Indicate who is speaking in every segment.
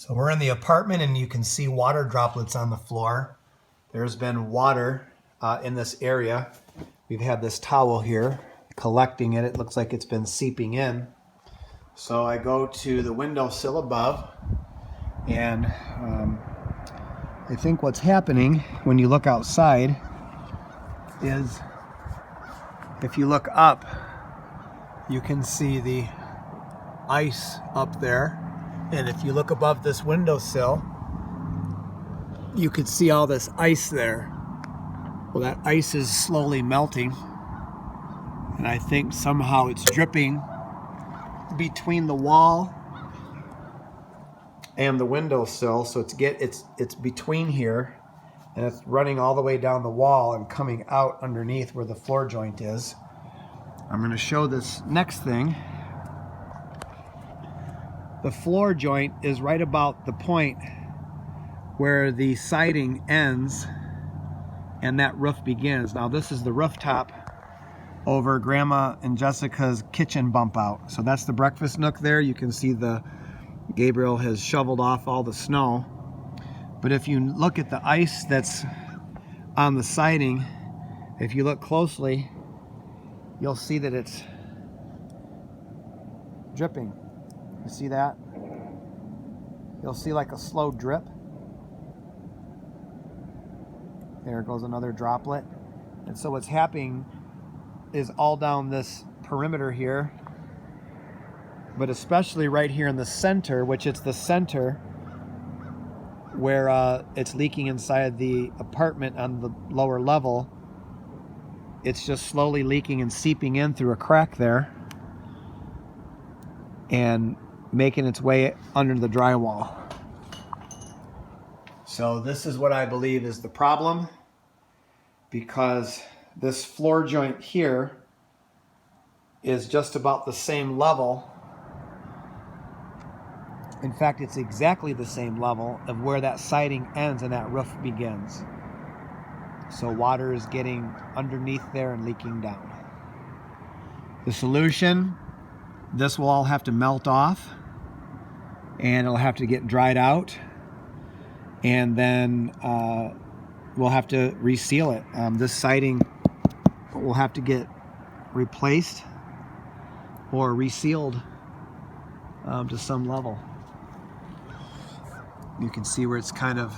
Speaker 1: So we're in the apartment and you can see water droplets on the floor. There's been water in this area. We've had this towel here collecting it. It looks like it's been seeping in. So I go to the windowsill above, and I think what's happening when you look outside is if you look up, you can see the ice up there. And if you look above this windowsill, you could see all this ice there. Well, that ice is slowly melting, and I think somehow it's dripping between the wall and the windowsill. So it's between here, and it's running all the way down the wall and coming out underneath where the floor joint is. I'm going to show this next thing. The floor joint is right about the point where the siding ends and that roof begins. Now this is the rooftop over Grandma and Jessica's kitchen bump out. So that's the breakfast nook there. You can see Gabriel has shoveled off all the snow. But if you look at the ice that's on the siding, if you look closely, you'll see that it's dripping. You see that? You'll see like a slow drip. There goes another droplet. And so what's happening is all down this perimeter here, but especially right here in the center, which it's the center where it's leaking inside the apartment on the lower level. It's just slowly leaking and seeping in through a crack there and making its way under the drywall. So this is what I believe is the problem, because this floor joint here is just about the same level. In fact, it's exactly the same level of where that siding ends and that roof begins. So water is getting underneath there and leaking down. The solution: this will all have to melt off, and it'll have to get dried out, and then we'll have to reseal it. This siding will have to get replaced or resealed to some level. You can see where it's kind of,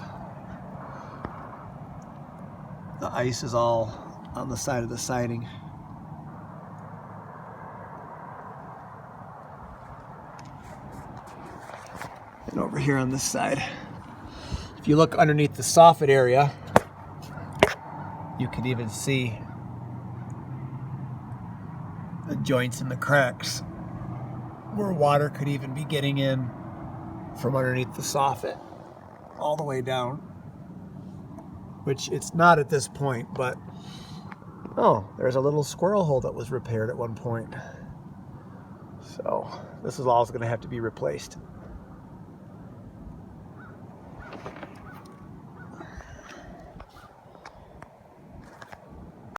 Speaker 1: the ice is all on the side of the siding. And over here on this side, if you look underneath the soffit area, you can even see the joints and the cracks where water could even be getting in from underneath the soffit all the way down, which it's not at this point, but oh, there's a little squirrel hole that was repaired at one point. So this is all going to have to be replaced.